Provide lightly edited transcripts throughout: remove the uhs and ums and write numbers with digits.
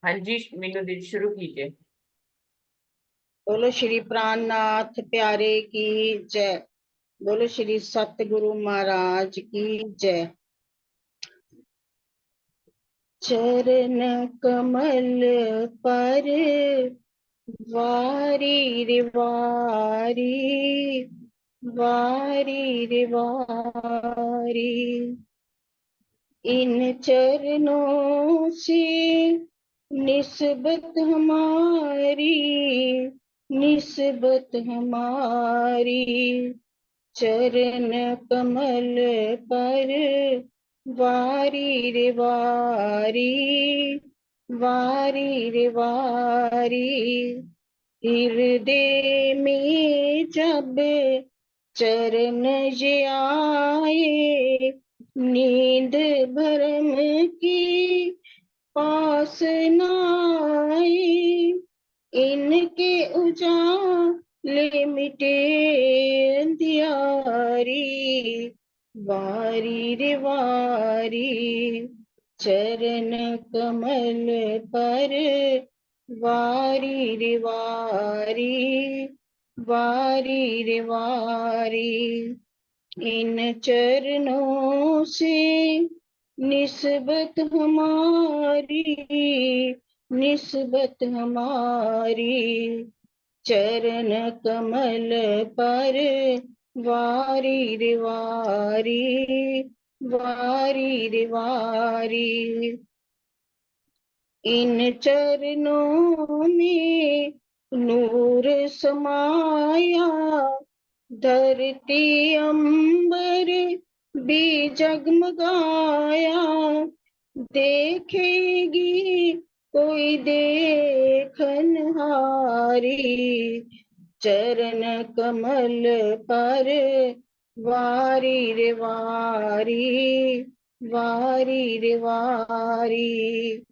हाँ जी, मीनू दीदी शुरू कीजिए। बोलो श्री प्राणनाथ प्यारे की जय। बोलो श्री सतगुरु महाराज की जय। चरण कमल पर वारी रे वारी, वारी रे वारी, इन चरणों से निस्बत हमारी, निस्बत हमारी। चरण कमल पर वारी रे वारी, वारी रे वारी, हृदय में जब चरण ये आए, नींद भरम की पास न आए। इनके उजाले मिटे अंधियारी, वारी रे वारी। चरण कमल पर वारी रे वारी, वारी रे वारी, इन चरणों से निस्बत हमारी, निस्बत हमारी। चरण कमल पर वारी रे वारी, वारी रे वारी, इन चरणों में नूर समाया, धरती अंबर भी जगमगाया। देखेगी कोई देखनहारी, चरण कमल पर वारी रे वारी, वारी रे वारी,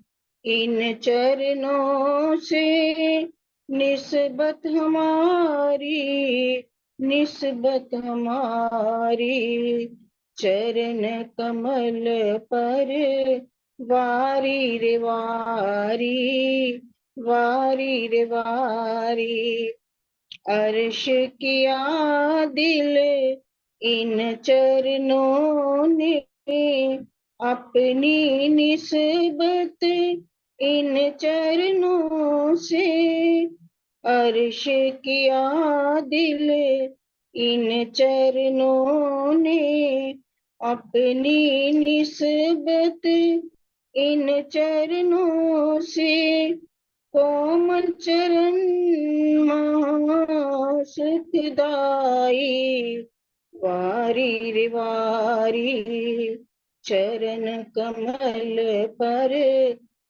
इन चरणों से निस्बत हमारी, निस्बत हमारी। चरण कमल पर वारी रे वारी, वारी रे वारी, अर्श किया दिल इन चरणों ने, अपनी निस्बत इन चरणों से। अर्श किया दिल इन चरणों ने, अपनी निस्बत इन चरणों से। कोमल चरण सुखदाई, वारी रे वारी। चरण कमल पर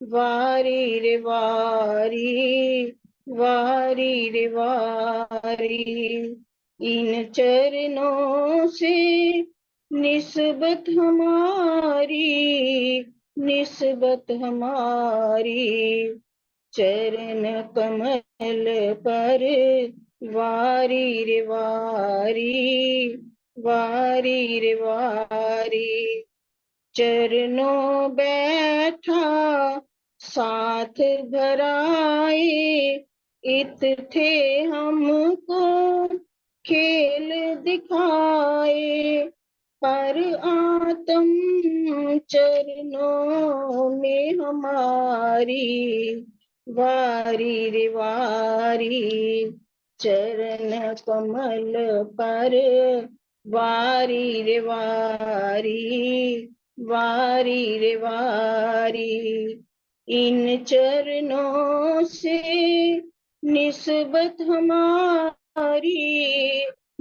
वारी रे वारी, वारी रे वारी, इन चरणों से निस्बत हमारी, निस्बत हमारी। चरण कमल पर वारी रे वारी, वारी रे वारी, चरणों बैठा साथ धराए। इत थे हमको खेल दिखाए, पर आत्म चरणों में हमारी, वारी रे वारी। चरण कमल पर वारी रे वारी, वारी रे वारी, इन चरणों से निस्बत हमारी,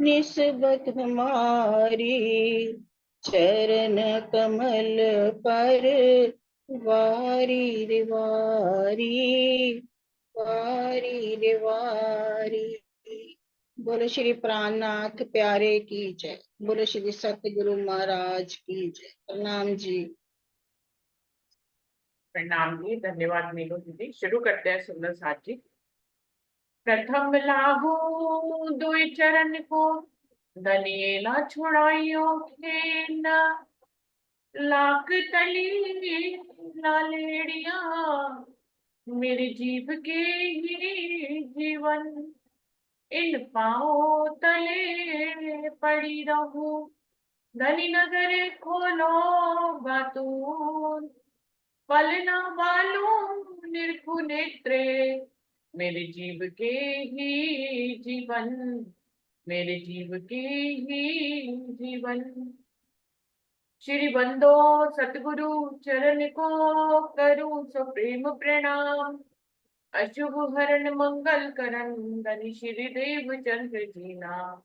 निस्बत हमारी। चरण कमल पर वारी रे वारी, वारी रे वारी। बोलो श्री प्राणनाथ प्यारे की जय। बोलो श्री सतगुरु महाराज की जय। प्रणाम जी। प्रणाम जी, धन्यवाद मीनू दीदी। शुरू करते हैं सुंदर साथ जी। प्रथम लागू दुई चरण को, दलिएला छुड़ाइयो खेन, लाख तली लालेड़िया, मेरी जीभ के ही जीवन इन पाँव तले पड़ी रहूं। धनी नगर खोलो बातून, पलना बालू निरखु नेत्रे। मेरे जीव के ही जीवन, मेरे जीव के ही जीवन। श्री बंदो सतगुरु चरण को करूं सो प्रेम प्रणाम। अशुभ हरण मंगल करण धनि श्री देव चंद्र जी नाम।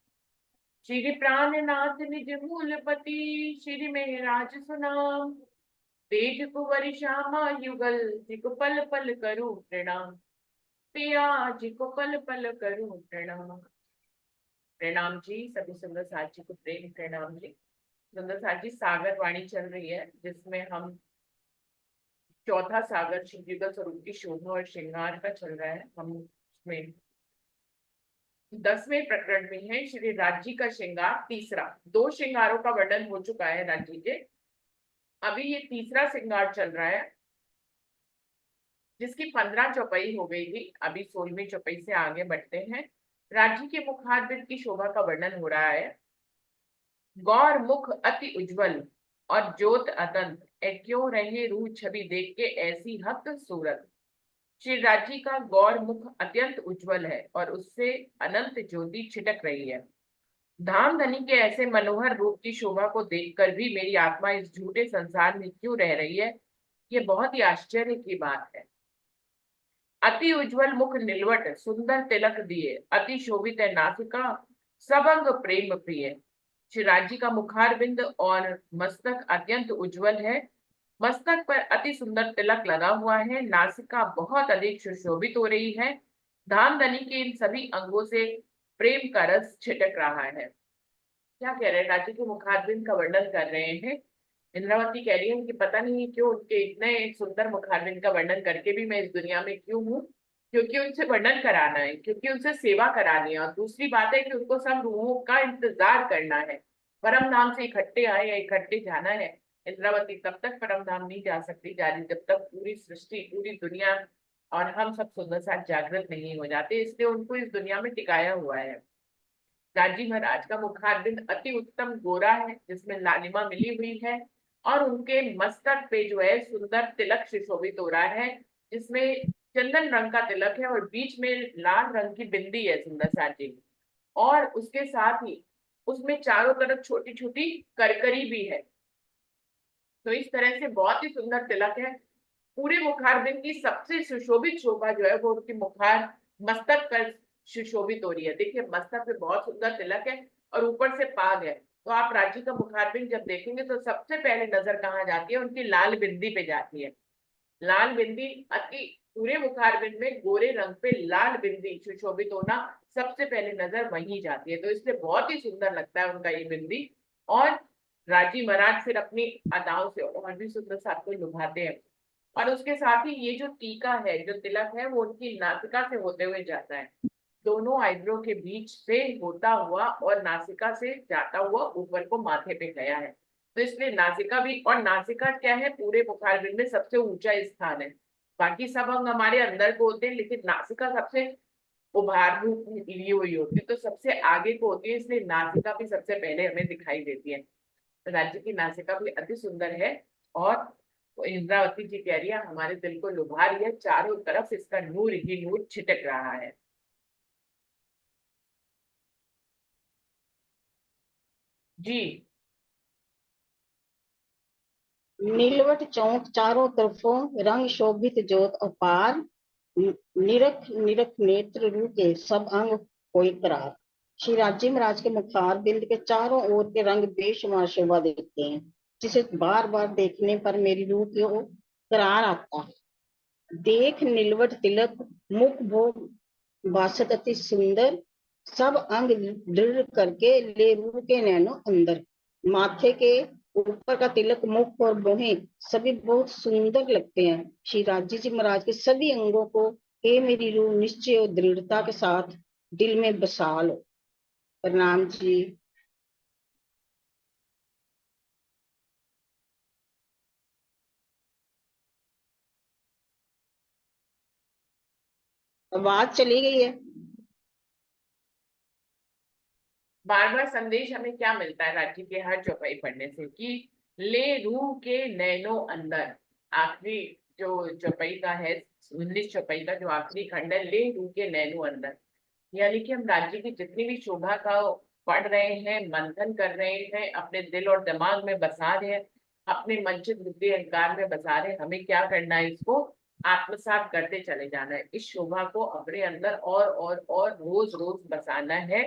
श्री प्राणनाथ निज मूलपति, श्री मेहराज सुनाम। तेज कुंवर श्यामा युगल, जिको पल पल करूं प्रणाम। पिया जिको पल पल करूं प्रणाम। प्रणाम जी, सभी सुंदर साथी को प्रेम प्रणाम जी। सुंदर साथी, सागर वाणी चल रही है जिसमें हम चौथा सागर शिव युगल स्वरूप की शोभा और श्रृंगार का चल रहा है। हम उसमें 10वें प्रकरण में है श्री राज्य का श्रृंगार तीसरा। 2 श्रृंगारों का वर्णन हो चुका है राज्य के, अभी ये तीसरा श्रृंगार चल रहा है जिसकी 15 चौपाई हो गई थी। अभी 16वीं चौपाई से आगे बढ़ते हैं। राज्य के मुखारबिंद की शोभा का वर्णन हो रहा है। गौर मुख अति उज्जवल और ज्योत अतंत, क्यों रहे रूह छवि देख के ऐसी हक सूरत। श्री राज्य का गौर मुख अत्यंत उज्जवल है और उससे अनंत ज्योति छिटक रही है। धाम धनी के ऐसे मनोहर रूप की शोभा को देखकर भी मेरी आत्मा इस झूठे संसार में क्यों रह रही है, ये बहुत ही आश्चर्य की बात है। अति उज्जवल मुख निलवट सुंदर तिलक दिए, अति शोभित है नासिका सबंग प्रेम प्रिय। शिराजी का मुखार बिंद और मस्तक अत्यंत उज्जवल है। मस्तक पर अति सुंदर तिलक लगा हुआ है, नासिका बहुत अधिक सुशोभित हो रही है। धामधनी के इन सभी अंगों से प्रेम का रस छिटक रहा है। क्या कह रहे हैं, राजी के मुखारबिंद का वर्णन कर रहे हैं। इंद्रावती कह रही है कि पता नहीं क्यों उनके इतने सुंदर मुखारबिंद का वर्णन करके भी मैं इस दुनिया में क्यों हूँ, क्योंकि उनसे वर्णन कराना है, क्योंकि उनसे सेवा करानी है। और दूसरी बात है कि उनको सब रूहों का इंतजार करना है। परम धाम से इकट्ठे आए या इकट्ठे जाना है। इंद्रावती तब तक परम धाम नहीं जा सकती जारी जब तक पूरी सृष्टि, पूरी दुनिया और हम सब सुंदर साथ जागृत नहीं हो जाते, इसलिए उनको इस दुनिया में टिकाया हुआ है। राजी महाराज का मुखारबिंद अति उत्तम गोरा है जिसमें लालिमा मिली हुई है, और उनके मस्तक पे जो है सुंदर तिलक सुशोभित हो रहा है जिसमें चंदन रंग का तिलक है और बीच में लाल रंग की बिंदी है सुंदर साजी। और उसके साथ ही उसमें चारों तरफ छोटी छोटी करकरी भी है। तो इस तरह से बहुत ही सुंदर तिलक है। पूरे मुखारबिंद की सबसे सुशोभित शोभा जो है वो उनकी मुखार मस्तक पर सुशोभित हो रही है। देखिए मस्तक पे बहुत सुंदर तिलक है और ऊपर से पाग है। तो आप राज्य का मुखारबिंद जब देखेंगे तो सबसे पहले नजर कहाँ जाती है, उनकी लाल बिंदी पे जाती है। लाल बिंदी अति, पूरे मुखारबिंद में गोरे रंग पे लाल बिंदी सुशोभित होना सबसे पहले नजर वहीं जाती है। तो इसलिए बहुत ही सुंदर लगता है उनका ये बिंदी। और राजी महाराज फिर अपनी अदाओं से और भी सुंदर साथ को लुभाते हैं। और उसके साथ ही ये जो टीका है, जो तिलक है, वो उनकी नासिका से होते हुए जाता है। दोनों आईब्रो के बीच से होता हुआ और नासिका से जाता हुआ ऊपर को माथे पे गया है। तो इसलिए नासिका भी, और नासिका क्या है, पूरे मुखारबिंद में सबसे ऊंचा स्थान है। बाकी सब अंग हमारे अंदर को होते हैं लेकिन नासिका सबसे उभार रूप ली हुई होती है, तो सबसे आगे को होती है, इसलिए नासिका भी सबसे पहले हमें दिखाई देती है। तो राज्य की नासिका भी अति सुंदर है। और वो इंद्रावती जी कह रही है हमारे दिल को लुभा रही है, चारों तरफ इसका नूर ही नूर छिटक रहा है। जी। नीलवट चौक चारों तरफों रंग शोभित ज्योत अपार, निरख निरख नेत्र रूपे सब अंग कोई करार। श्री राज्य महाराज के मुखार बिंद के चारों ओर के रंग बेशुमार शोभा देते हैं, जिसे बार बार देखने पर मेरी रूह की ओर करार आता है। देख नीलवट तिलक मुख भोग बासत अति सुंदर, सब अंग दृढ़ करके ले रूह के नैनो अंदर। माथे के ऊपर का तिलक, मुख और भौहें सभी बहुत सुंदर लगते हैं। श्री राज्य जी महाराज के सभी अंगों को हे मेरी रूह निश्चय और दृढ़ता के साथ दिल में बसा लो। प्रणाम जी। आवाज चली गई है। बार बार संदेश हमें क्या मिलता है राज्य के हर चौपाई पढ़ने से कि ले रूह के नैनो अंदर। आखिरी जो चौपाई का है, 19 चौपाई का जो आखिरी खंड है, ले रूह के नैनो अंदर, यानी कि हम राज्य की जितनी भी शोभा का पढ़ रहे हैं, मंथन कर रहे हैं, अपने दिल और दिमाग में बसा रहे हैं, अपने मंचित बुद्धि अहंकार में बसा रहे हैं, हमें क्या करना है, इसको आत्मसात करते चले जाना है। इस शोभा को अपने अंदर और रोज रोज बसाना है।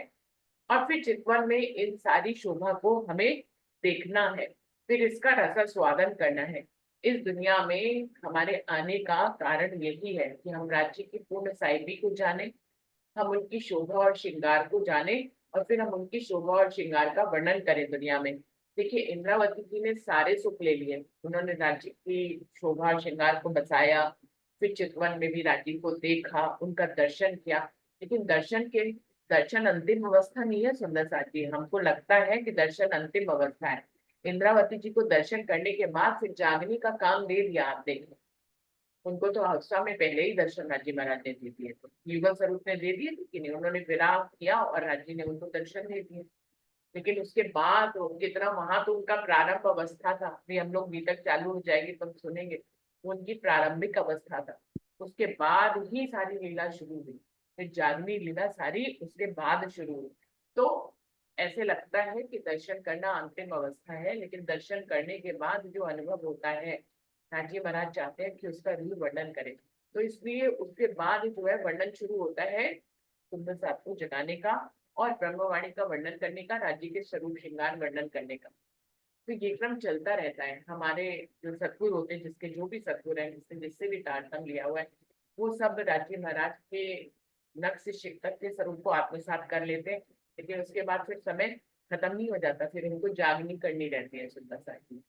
और फिर चितवन में इन सारी शोभा को हमें देखना है, फिर इसका रसास्वादन करना है। इस दुनिया में हमारे आने का कारण यही है कि हम राज्य की पूर्ण साहिबी को जाने, हम उनकी शोभा और श्रृंगार को जाने, और फिर हम उनकी शोभा और श्रृंगार का वर्णन करें दुनिया में। देखिए, इंद्रावती जी ने सारे सुख ले लिए, उन्होंने राज्य की शोभा और श्रृंगार को बसाया, फिर चितवन में भी राज्य को देखा, उनका दर्शन किया। लेकिन दर्शन अंतिम अवस्था नहीं है सुंदर साथी, हमको लगता है कि दर्शन अंतिम अवस्था है। इंद्रावती जी को दर्शन करने के बाद फिर जागने का काम दे दिया। आप देखें, उनको तो अवस्था में पहले ही दर्शन राज्य महाराज ने दे दिए थे, युगल स्वरूप ने दे दिए थे कि नहीं, उन्होंने विराम किया और राज्य ने उनको दर्शन दे दिए। लेकिन उसके बाद कितना वहां तो उनका प्रारंभ अवस्था था, अभी हम लोग बीतक चालू हो जाएगी तो हम सुनेंगे, वो उनकी प्रारंभिक अवस्था था। उसके बाद ही सारी लीला शुरू हुई, फिर जागनी लीला सारी उसके बाद शुरू हुई। तो ऐसे लगता है कि दर्शन करना अंतिम अवस्था है, लेकिन दर्शन करने के बाद जो अनुभव होता है, राजी महाराज चाहते हैं कि उसका रूप वर्णन करें। तो इसलिए उसके बाद जो है वर्णन शुरू होता है सुंदर साथ को जगाने का और ब्रह्मवाणी का वर्णन करने का, राज्य के स्वरूप श्रृंगार वर्णन करने का। तो ये क्रम चलता रहता है। हमारे जो सतगुरु होते हैं, जिसके जो भी सतगुरु हैं, जिसने जिससे भी तारतम लिया हुआ है, वो सब राज्य महाराज के नख से शिव तक के स्वरूप को आत्मसात कर लेते हैं। लेकिन उसके बाद फिर समय खत्म नहीं हो जाता, फिर उनको जागनी करनी रहती है सुंदर साथ की।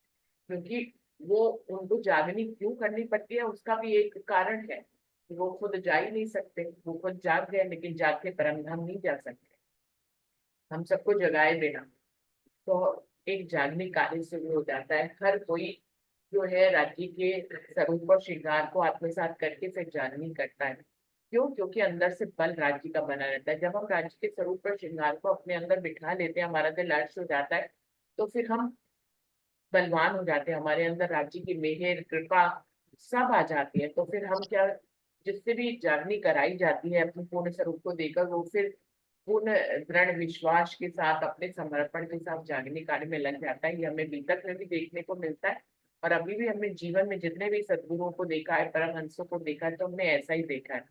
क्योंकि वो उनको जागनी क्यों करनी पड़ती है, उसका भी एक कारण है कि वो खुद जा ही नहीं सकते, वो खुद जाग गए लेकिन जाग के परम धाम नहीं जा सकते, हम सबको जगाए बिना। तो एक जागने कार्य शुरू हो जाता है, हर कोई जो है राज्य के स्वरूप और श्रृंगार को आत्मसात करके फिर जागनी करता है। क्यों? क्योंकि अंदर से बल राज्य का बना रहता है। जब हम राज्य के स्वरूप और श्रृंगार को अपने अंदर बिठा लेते हैं, हमारा दिल अर्श हो जाता है, तो फिर हम बलवान हो जाते हैं, हमारे अंदर राज्य की मेहर कृपा सब आ जाती है। तो फिर हम क्या, जिससे भी जागनी कराई जाती है अपने पूर्ण स्वरूप को देकर, वो फिर पूर्ण दृढ़ विश्वास के साथ अपने समर्पण के साथ जागने कार्य में लग जाता है। ये हमें बीतक में भी देखने को मिलता है, और अभी भी हमने जीवन में जितने भी सदगुरुओं को देखा है, परमहंसों को देखा है, तो हमने ऐसा ही देखा है।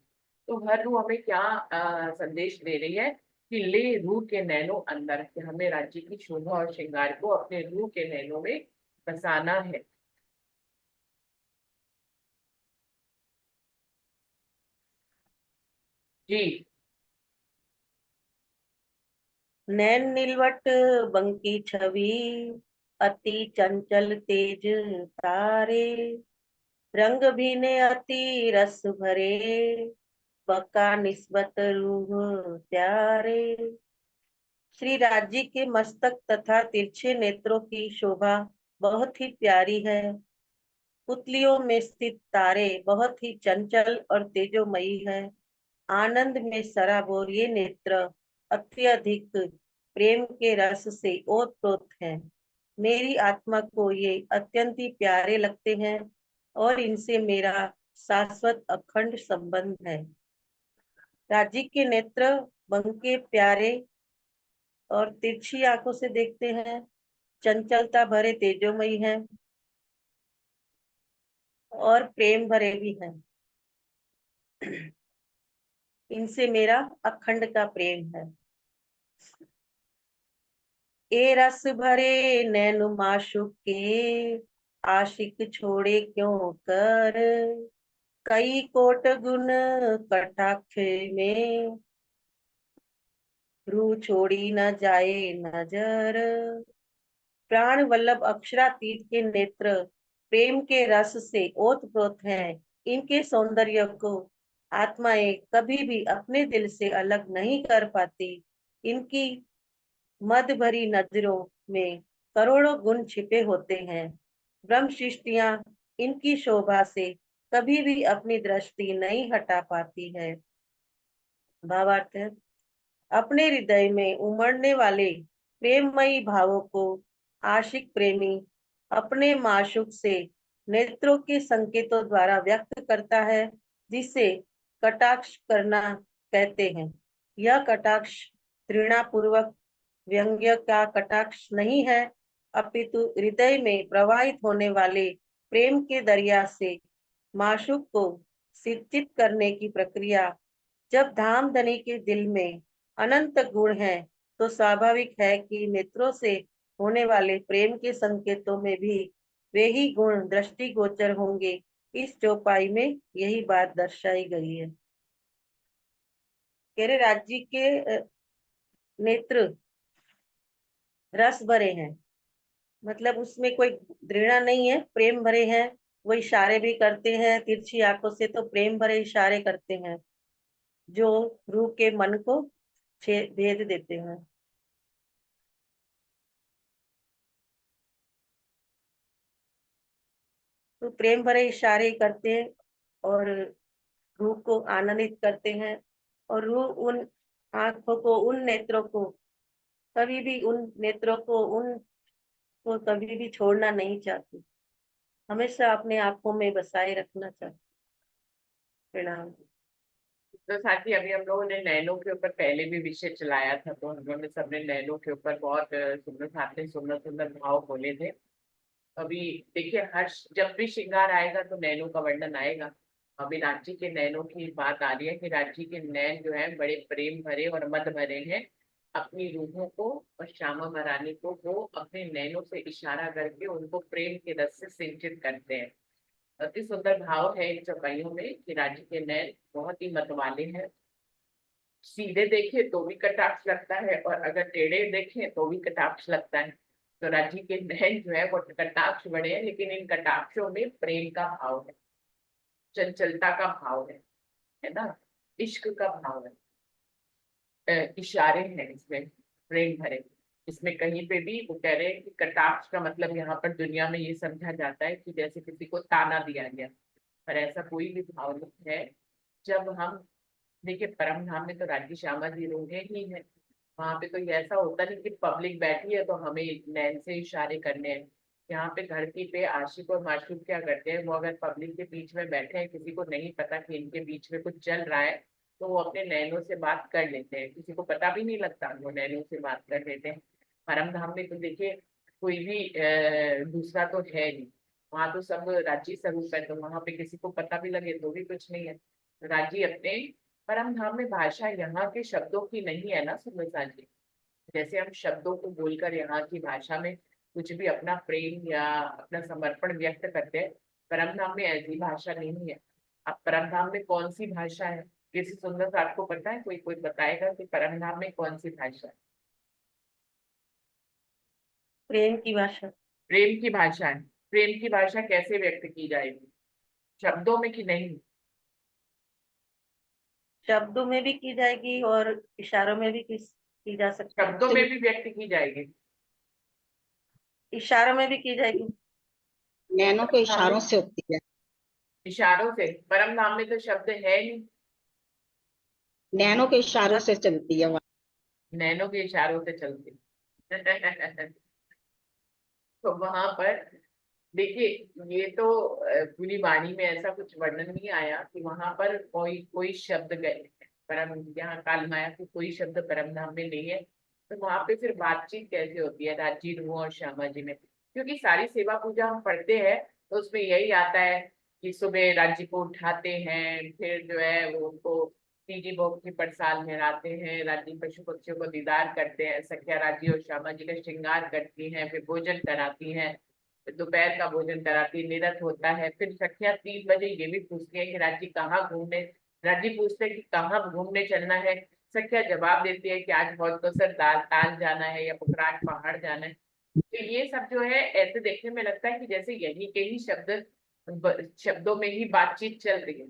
तो हर रूह हमें क्या संदेश दे रही है कि ले रूह के नैनो अंदर, कि हमें राज्य की शोभा और श्रृंगार को अपने रूह के नैनों में बसाना है। जी। नैन नीलवट बंकी छवि, अति चंचल तेज तारे, रंग भीने अति रस भरे, बका निस्बत रूह प्यारे। श्री राज्य के मस्तक तथा तिरछे नेत्रों की शोभा बहुत ही प्यारी है। पुतलियों में स्थित तारे बहुत ही चंचल और तेजोमयी है। आनंद में सराबोर ये नेत्र अत्यधिक प्रेम के रस से ओतप्रोत है। मेरी आत्मा को ये अत्यंत ही प्यारे लगते हैं और इनसे मेरा शाश्वत अखंड संबंध है। राज्य के नेत्र बंके प्यारे और तिरछी आंखों से देखते हैं, चंचलता भरे तेजोमयी हैं और प्रेम भरे भी हैं। इनसे मेरा अखंड का प्रेम है। ए रस भरे नैन माशुक के, आशिक छोड़े क्यों कर, कई कोट गुण कटाक्ष में, रू छोड़ी न जाए नजर। प्राण वल्लभ अक्षरातीत के नेत्र प्रेम के रस से ओतप्रोत हैं। इनके सौंदर्य को आत्माएं कभी भी अपने दिल से अलग नहीं कर पाती। इनकी मद भरी नजरों में करोड़ों गुण छिपे होते हैं। ब्रह्म सृष्टियां इनकी शोभा से कभी भी अपनी दृष्टि नहीं हटा पाती है। भावार्थ है, अपने हृदय में उमड़ने वाले प्रेममयी भावों को आशिक प्रेमी अपने माशूक से नेत्रों के संकेतों द्वारा व्यक्त करता है, जिसे कटाक्ष करना कहते हैं। यह कटाक्ष तृणापूर्वक व्यंग्य का कटाक्ष नहीं है, अपितु हृदय में प्रवाहित होने वाले प्रेम के दरिया से माशूक को सिंचित करने की प्रक्रिया। जब धामधनी के दिल में अनंत गुण है, तो स्वाभाविक है कि नेत्रों से होने वाले प्रेम के संकेतों में भी वे ही गुण दृष्टिगोचर होंगे। इस चौपाई में यही बात दर्शाई गई है। कह रहे राज्य के नेत्र रस भरे हैं, मतलब उसमें कोई घृणा नहीं है, प्रेम भरे हैं। वो इशारे भी करते हैं तिरछी आंखों से, तो प्रेम भरे इशारे करते हैं जो रूह के मन को भेद देते हैं। तो प्रेम भरे इशारे करते हैं और रूह को आनंदित करते हैं, और रूह उन आंखों को, उन नेत्रों को कभी भी, उन नेत्रों को, उनको कभी भी छोड़ना नहीं चाहती, हमेशा अपने आंखों में बसाए रखना चाहती। प्रणाम। तो साथ ही अभी हम लोगों ने नैनों के ऊपर पहले भी विषय चलाया था, तो हम लोगों ने सबने नैनों के ऊपर बहुत सुंदर साथ सुंदर सुंदर भाव बोले थे। अभी देखिए, हर जब भी श्रृंगार आएगा तो नैनों का वर्णन आएगा। अभी राज्य के नैनों की बात आ रही है कि राज्य के नैन जो है बड़े प्रेम भरे और मद भरे हैं। अपनी रूहों को और श्यामा महारानी को वो अपने नैनों से इशारा करके उनको प्रेम के रस से सिंचित करते हैं। अति सुंदर भाव है इन चौपाइयों में कि राज्य के नैन बहुत ही मतवाले हैं। सीधे देखे तो भी कटाक्ष लगता है और अगर टेढ़े देखें तो भी कटाक्ष लगता है। तो राज्य के नैन जो है वो कटाक्ष बड़े हैं, लेकिन इन कटाक्षों में प्रेम का भाव है, चंचलता का भाव है ना, इश्क का भाव है। इशारे हैं इसमें प्रेम भरे। इसमें कहीं पे भी वो कह रहे हैं कि कटाक्ष का मतलब यहाँ पर दुनिया में ये समझा जाता है कि जैसे किसी को ताना दिया गया, पर ऐसा कोई भी भाव नहीं है। जब हम देखिए, परम धाम में तो राज्य श्यामा जी रोगे ही है। वहां पे कोई ऐसा होता नहीं कि पब्लिक बैठी है तो हमें नैन से इशारे करने हैं। यहाँ पे धरती पे आशिक और माशूक क्या करते हैं, वो अगर पब्लिक के बीच में बैठे हैं, किसी को नहीं पता कि इनके बीच में कुछ चल रहा है, तो वो अपने नैनों से बात कर लेते हैं, किसी को पता भी नहीं लगता, वो नैनों से बात कर लेते हैं। परम धाम में तो देखिए कोई भी दूसरा तो है नहीं, वहां तो सब राज्य स्वरूप है, तो वहां पे किसी को पता भी लगे तो भी कुछ नहीं है। राज्य अपने परम धाम में भाषा यहाँ के शब्दों की नहीं है ना सुमित्रा जी। जैसे हम शब्दों को बोलकर यहाँ की भाषा में कुछ भी अपना प्रेम या अपना समर्पण व्यक्त करते हैं, परम धाम में ऐसी भाषा नहीं है। अब परम धाम में कौन सी भाषा है, किसी सुंदर से आपको पता है, कोई कोई बताएगा कि परम धाम में कौन सी भाषा है? प्रेम की भाषा। प्रेम की भाषा है। प्रेम की भाषा कैसे व्यक्त की जाएगी, शब्दों में कि नहीं? शब्दों में भी की जाएगी और इशारों में भी की जा सकती है। शब्दों में भी व्यक्त की जाएगी। इशारों में भी की जाएगी। नैनों के परम धाम में इशारों से होती है। इशारों से, परम धाम में तो शब्द है नहीं। नैनों के इशारों से चलती है वहाँ। नैनों के इशारों से चलती। तो वहां पर देखिए, ये तो पूरी वाणी में ऐसा कुछ वर्णन नहीं आया कि वहां पर कोई कोई शब्द गए। परम, यहाँ काल माया की कोई शब्द परम धाम में नहीं है। तो वहां पे फिर बातचीत कैसे होती है राज्य रूह और श्यामा जी में? क्योंकि सारी सेवा पूजा हम पढ़ते हैं तो उसमें यही आता है कि सुबह राज्य को उठाते हैं, फिर जो है वो उनको तीजी भोग की पड़साल में हैं, राज्य पशु पक्षियों को दीदार करते हैं, सख्या राज्य और श्यामा जी का श्रृंगार करती हैं, फिर भोजन कराती हैं, दोपहर का भोजन कराती, निरत होता है। फिर सखिया 3 बजे ये भी पूछती है कि राज्य कहाँ घूमने, राज्य पूछते हैं कि कहाँ घूमने चलना है। सखिया जवाब देती है कि आज बहुत तो सर दाल ताल जाना है या पुखराट पहाड़ जाना है। तो ये सब जो है ऐसे देखने में लगता है कि जैसे यही के ही शब्दों में ही बातचीत चल रही है।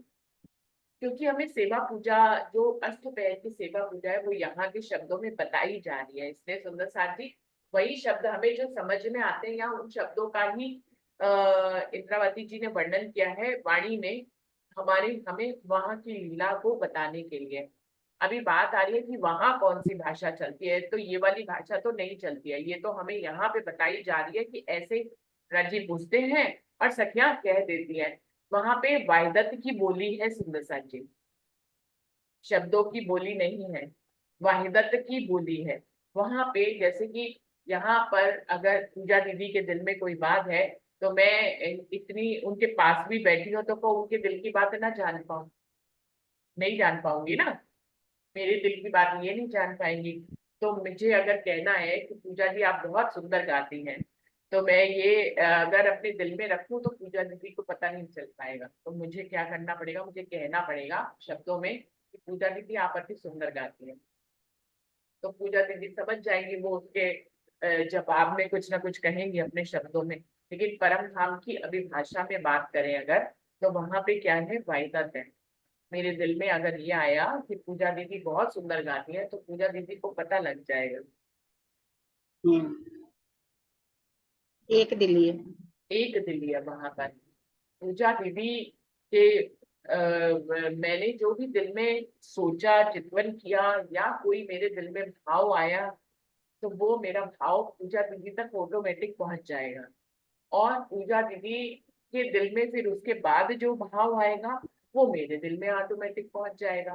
क्योंकि हमें सेवा पूजा, जो अष्टपहर की सेवा पूजा है, वो यहाँ के शब्दों में बताई जा रही है। इसलिए सुंदर साथ जी वही शब्द हमें जो समझ में आते हैं, यहाँ उन शब्दों का ही इंद्रावती जी ने वर्णन किया है वाणी में, हमें वहां की लीला को बताने के लिए। अभी बात आ रही है कि वहां कौन सी भाषा चलती है, तो ये वाली भाषा तो नहीं चलती है। ये तो हमें यहाँ पे बताई जा रही है कि ऐसे रजी पूछते हैं और सखियां कह देती हैं। वहां पे वाहिदत की बोली है सुंदर सा जी, शब्दों की बोली नहीं है, वाहिदत की बोली है। वहां पे जैसे कि यहाँ पर अगर पूजा दीदी के दिल में कोई बात है, तो मैं इतनी उनके पास भी बैठी हूँ तो को उनके दिल की बात ना जान पाऊँ, नहीं जान पाऊंगी ना, मेरे दिल की बात ये नहीं जान पाएंगी। तो मुझे अगर कहना है कि पूजा जी आप बहुत सुंदर गाती हैं, तो मैं ये अगर अपने दिल में रखूं तो पूजा दीदी को पता नहीं चल पाएगा। तो मुझे क्या करना पड़ेगा, मुझे कहना पड़ेगा शब्दों में कि पूजा दीदी आप अति सुंदर गाती हैं। तो पूजा दीदी समझ जाएंगी, वो उसके जवाब में कुछ ना कुछ कहेंगी अपने शब्दों में। लेकिन परम धाम की अभी भाषा में बात करें अगर, तो वहां पे क्या है, वाहिदत है। मेरे दिल में अगर ये आया कि पूजा दीदी बहुत सुंदर गाती है, तो पूजा दीदी को पता लग जाएगा। एक दिली है। एक दिल है वहां पर पूजा दीदी के मैंने जो भी दिल में सोचा, चिंतन किया, या कोई मेरे दिल में भाव आया, तो वो मेरा भाव पूजा दीदी तक ऑटोमेटिक पहुंच जाएगा। और पूजा दीदी के दिल में फिर उसके बाद जो भाव आएगा, वो मेरे दिल में ऑटोमेटिक पहुंच जाएगा।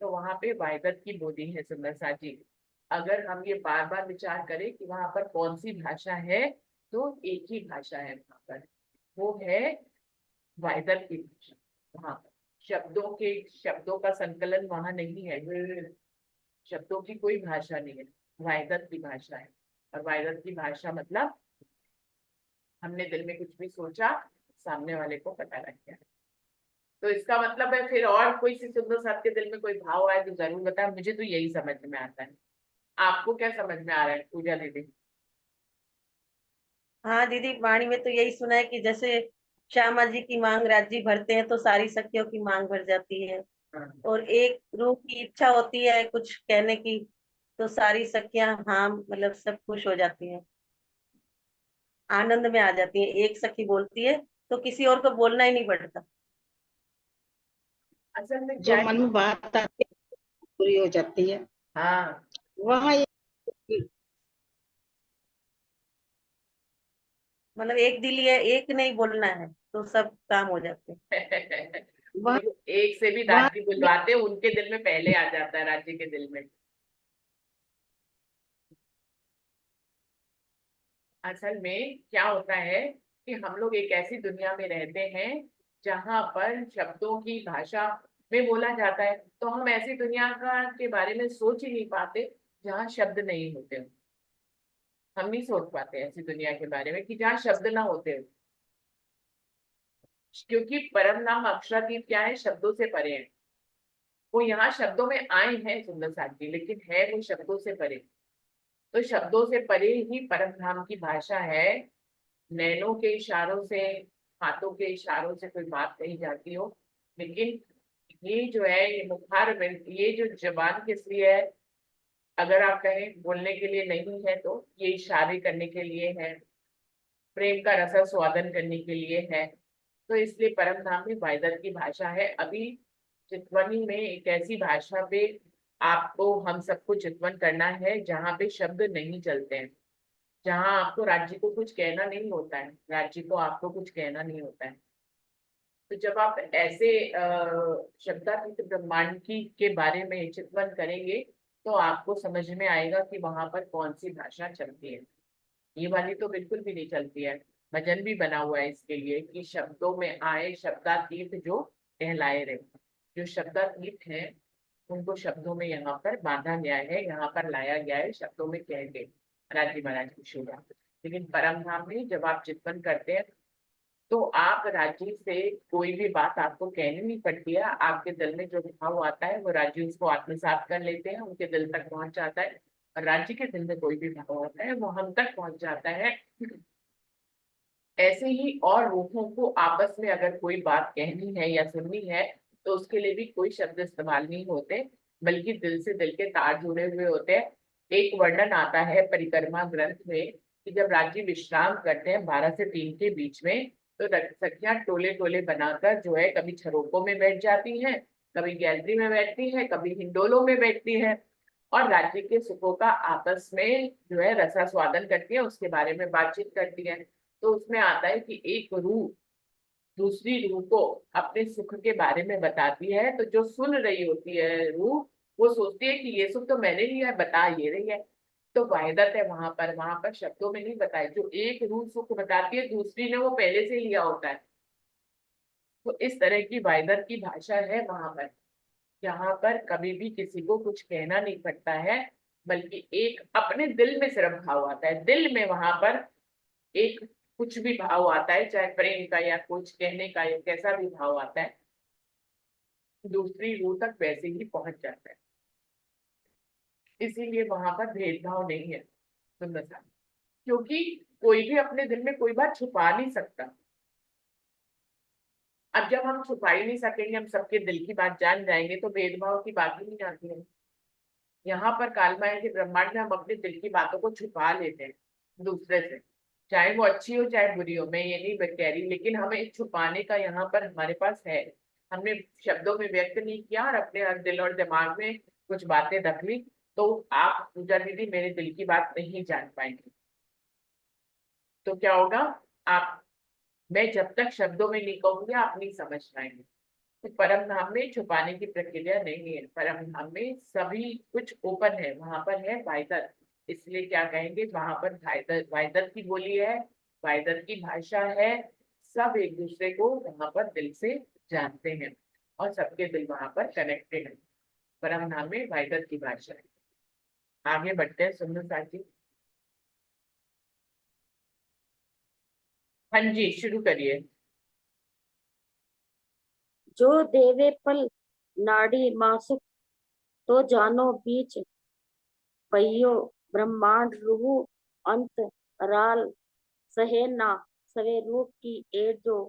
तो वहां पे वाहिदत की बोली है सुंदर सा जी। अगर हम ये बार बार विचार करें कि वहां पर कौन सी भाषा है, तो एक ही भाषा है वहां पर, वो है वाहिदत की भाषा। वहां पर शब्दों का संकलन वहां नहीं है, शब्दों की कोई भाषा नहीं है, वाहिदत की भाषा है। और वाहिदत की भाषा मतलब हमने दिल में कुछ भी सोचा, सामने वाले को पता लग गया। तो इसका मतलब है फिर और कोई सी सुंदर साथ के दिल में कोई भाव आए तो जरूर बताए, मुझे तो यही समझ में आता है। आपको क्या समझ में आ रहा है पूजा दीदी? हाँ दीदी, वाणी में तो यही सुना है कि जैसे श्यामा जी की मांग राज्य भरते हैं तो सारी सखियों की मांग भर जाती है। हाँ। और एक रूह की इच्छा होती है कुछ कहने की, तो सारी सखियां हाँ मतलब सब खुश हो जाती हैं, आनंद में आ जाती हैं। एक सखी बोलती है तो किसी और को बोलना ही नहीं पड़ता। असल में क्या जो है, मन में बात आती है पूरी हो जाती है। हाँ वहाँ एक मतलब एक दिल है, एक नहीं बोलना है तो सब काम हो जाते हैं। वहाँ एक से भी वहाँ राज्य बुलवाते उनके दिल में पहले आ जाता है, राज्य के दिल में। असल में क्या होता है कि हम लोग एक ऐसी दुनिया में रहते हैं जहां पर शब्दों की भाषा में बोला जाता है, तो हम ऐसी दुनिया का के बारे में सोच ही नहीं पाते जहाँ शब्द नहीं होते हो। हम नहीं सोच पाते ऐसी दुनिया के बारे में कि जहाँ शब्द ना होते हो, क्योंकि परम नाम अक्षरातीत क्या है, शब्दों से परे है। वो यहाँ शब्दों में आए हैं सुंदर साथी, लेकिन है वो शब्दों से परे। तो शब्दों से परे ही परम धाम की भाषा है। नैनों के इशारों से, हाथों के इशारों से कोई बात कही जाती हो, लेकिन ये जो है, ये मुखार में, ये जो जबान किस लिए है, अगर आप कहें बोलने के लिए नहीं है, तो ये इशारे करने के लिए है, प्रेम का रसा स्वादन करने के लिए है। तो इसलिए परम धाम में वाहिदत की भाषा है। अभी चितवनी में एक ऐसी भाषा पे आपको हम सबको चितवन करना है जहाँ पे शब्द नहीं चलते हैं, जहाँ आपको राज्य को कुछ कहना नहीं होता है, राज्य को आपको कुछ कहना नहीं होता है। तो जब आप ऐसे शब्दातीत ब्रह्मांड की के बारे में चिंतन करेंगे, तो आपको समझ में आएगा कि वहां पर कौन सी भाषा चलती है। ये वाली तो बिल्कुल भी नहीं चलती है। भजन भी बना हुआ है इसके लिए कि शब्दों में आए शब्दातीत जो कहलाए रहे। जो शब्दातीत है उनको शब्दों में यहाँ पर बांधा गया है, यहाँ पर लाया गया है, शब्दों में कह के राजी महाराज की शोभा। लेकिन परम धाम में जब आप चिंतन करते हैं, तो आप राजी से कोई भी बात आपको कहनी नहीं पड़ती है। आपके दिल में जो भाव आता है वो राजी उसको आत्मसात कर लेते हैं, उनके दिल तक पहुंच जाता है। और राज्य के दिल में कोई भी भाव होता है वो हम तक पहुंच जाता है। ऐसे ही और रूहों को आपस में अगर कोई बात कहनी है या सुननी है, तो उसके लिए भी कोई शब्द इस्तेमाल नहीं होते, बल्कि दिल से दिल के तार जुड़े हुए होते हैं। एक वर्णन आता है परिक्रमा ग्रंथ में कि जब राज्य विश्राम करते हैं 12 से 3 के बीच में, तो सखियां टोले टोले बनाकर जो है कभी छरोकों में बैठ जाती हैं, कभी गैलरी में बैठती है, कभी हिंडोलों में बैठती है, और राज्य के सुखों का आपस में जो है रसास्वादन करती है, उसके बारे में बातचीत करती है। तो उसमें आता है कि एक रूह दूसरी रूह को अपने सुख के बारे में बताती है, तो जो सुन रही होती है रूह, वो सोचती है कि ये सुख तो मैंने लिया है, बता ये रही है। तो वाहिदत है वहां पर शब्दों में नहीं बताई। जो एक रूह सुख बताती है, दूसरी ने वो पहले से लिया होता है। तो इस तरह की वाहिदत की भाषा है वहां पर, जहां पर कभी भी किसी को कुछ कहना नहीं पड़ता है, बल्कि एक अपने दिल में सिर्फ भाव आता है। दिल में वहां पर एक कुछ भी भाव आता है, चाहे प्रेम का या कुछ कहने का या कैसा भी भाव आता है, दूसरी रूह तक वैसे ही पहुंच जाता है। इसीलिए वहां पर भेदभाव नहीं है सुंदर साहब, क्योंकि कोई भी अपने दिल में कोई बात छुपा नहीं सकता। अब जब हम छुपा ही नहीं सकेंगे, हम सबके दिल की बात जान जाएंगे, तो भेदभाव की बात ही नहीं आती है। यहाँ पर कालमाया के ब्रह्मांड में हम अपने दिल की बातों को छुपा लेते हैं दूसरे से, चाहे वो अच्छी हो चाहे बुरी हो, मैं ये नहीं कह रही, लेकिन हमें छुपाने का यहाँ पर हमारे पास है। हमने शब्दों में व्यक्त नहीं किया और अपने हर दिल और दिमाग में कुछ बातें रख ली, तो आप पूजा दीदी मेरे दिल की बात नहीं जान पाएंगे। तो क्या होगा, आप, मैं जब तक शब्दों में नहीं कहूंगी आप नहीं समझ पाएंगे। तो परम धाम में छुपाने की प्रक्रिया नहीं है, परम धाम में सभी कुछ ओपन है, वहां पर है वाहिदत। इसलिए क्या कहेंगे, वहां पर वाहिदत, वाहिदत की बोली है, वाहिदत की भाषा है। सब एक दूसरे को वहां पर दिल से जानते हैं, और सबके दिल वहां पर कनेक्टेड है। परम धाम में वाहिदत की भाषा है। आगे बढ़ते हैं सुंदर साथी। हाँ जी, शुरू करिए। जो देवे पल नाड़ी मासुक, तो जानो बीच पहियो ब्रह्मांड रूह अंत राल सहे ना सवे रूप की ए जो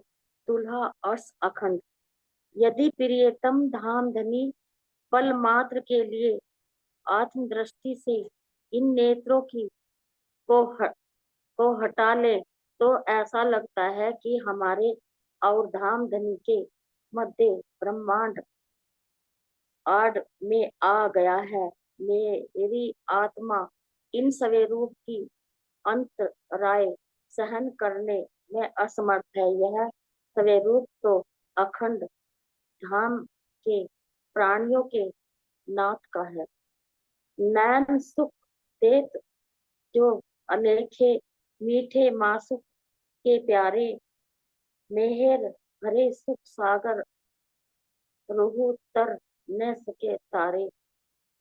दुल्हा अर्श अखंड। यदि प्रियतम धाम धनी पल मात्र के लिए आत्म दृष्टि से इन नेत्रों की को ह, को हटा ले, तो ऐसा लगता है कि हमारे और धाम धनी के मध्य ब्रह्मांड आड़ में आ गया है। मेरी आत्मा इन सवे रूप की अंतराय सहन करने में असमर्थ है। यह सवे रूप तो अखंड धाम के प्राणियों के नाथ का है। नैन सुख देत जो अनेखे मीठे मासुक के प्यारे, मेहर भरे सुख सागर रूह तर न सके तारे।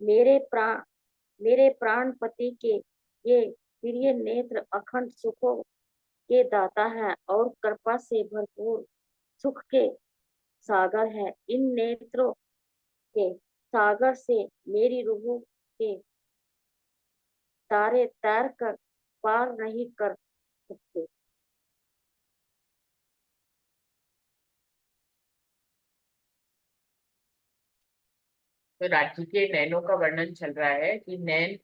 मेरे प्राण मेरे प्राणपति के ये प्रिय नेत्र अखंड सुखों के दाता है और कृपा से भरपूर सुख के सागर है। इन नेत्रों के सागर से मेरी रूह के तारे तैर कर पार नहीं कर सकते। तो राज्य के नैनों का वर्णन चल रहा है कि नैन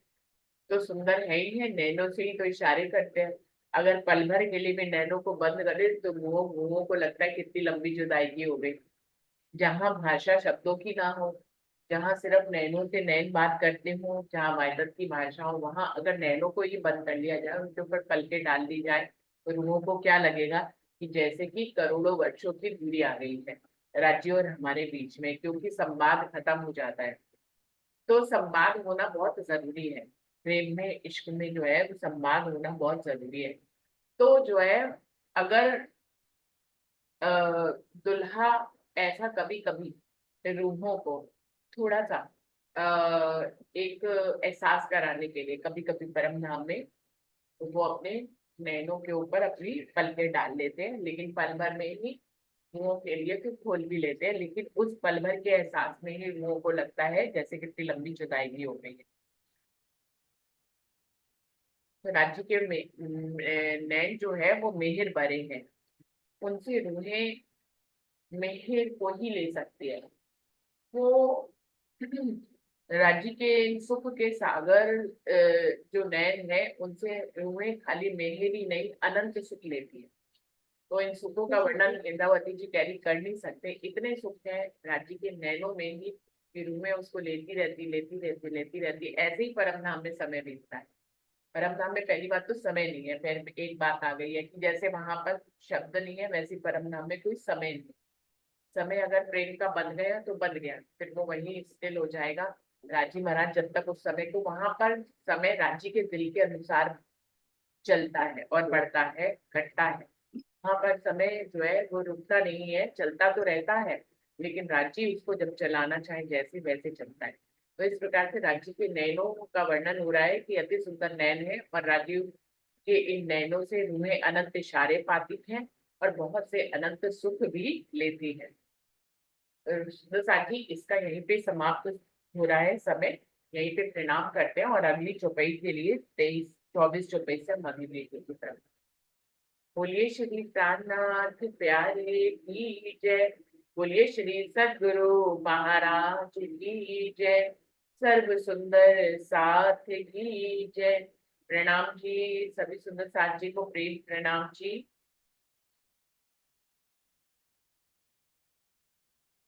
तो सुंदर है ही है, नैनों से ही तो इशारे करते हैं। अगर पल भर के लिए भी नैनों को बंद करे, तो मुंहों को लगता है कितनी लंबी जुदाई हो गई। जहाँ भाषा शब्दों की ना हो, जहाँ सिर्फ नैनों से नैन बात करते हो, जहाँ वायदत की भाषा हो, वहां अगर नैनों को ही बंद कर लिया जाए, उनके ऊपर पलके डाल दी जाए, तो रूहों को क्या लगेगा कि जैसे कि करोड़ों वर्षों की दूरी आ गई है राज्य और हमारे बीच में, क्योंकि संवाद खत्म हो जाता है। तो संवाद होना बहुत जरूरी है। प्रेम में, इश्क में जो है वो संवाद होना बहुत जरूरी है। तो जो है, अगर अ, दुल्हा ऐसा कभी कभी रूहों को थोड़ा सा एक एहसास कराने के लिए, कभी कभी परम धाम में वो अपने नैनों के ऊपर अपनी पलकें डाल लेते हैं, लेकिन पल भर में ही मुंहों के लिए फिर खोल भी लेते हैं, लेकिन उस पल भर के एहसास में ही मुंहों को लगता है जैसे कितनी लंबी जुदाई भी हो गई है। तो राज्य के नैन जो है वो मेहर भरे हैं, उनसे रूहें मेहर को ही ले सकती है। वो राज्य के सुख के सागर जो नैन है, उनसे रूहें खाली मेहर ही नहीं अनंत सुख लेती है। तो इन सुखों का वर्णन इंद्रावती जी कैरी कर नहीं सकते, इतने सुख है राज्य के नैनों में ही कि रूहें उसको लेती रहती, ऐसे ही परम धाम में समय बीतता है। परम धाम में पहली बात तो समय नहीं है, फिर एक बात आ गई है कि जैसे वहां पर शब्द नहीं है वैसे परम धाम में कोई समय नहीं। समय अगर प्रेम का बन गया तो बन गया, फिर वो वही स्थिर हो जाएगा। राजी महाराज जब तक उस समय को वहां पर समय राज्य के दिल के अनुसार चलता है और बढ़ता है, घटता है। वहां पर समय जो है वो रुकता नहीं है, चलता तो रहता है, लेकिन राज्य उसको जब चलाना चाहे जैसे वैसे चलता है। तो इस प्रकार से राज्य के नैनों का वर्णन हो रहा है कि अति सुंदर नैन है और राजीव के इन नैनों से रूहें अनंत इशारे पाती हैं और बहुत से अनंत सुख भी लेती है। तो साथी इसका यहीं पे समाप्त हो रहा है समय, यहीं पे प्रणाम करते हैं और अगली चौपाई के लिए 24 चौपाई से हम अगली लेके की तरफ। बोलिए श्री प्राणनाथ प्यारे की जय, बोलिए श्री सद्गुरु महाराज की जय, सर्व सुंदर साथ की जय। प्रणाम जी, सभी सुंदर साथ जी को प्रेम प्रणाम जी।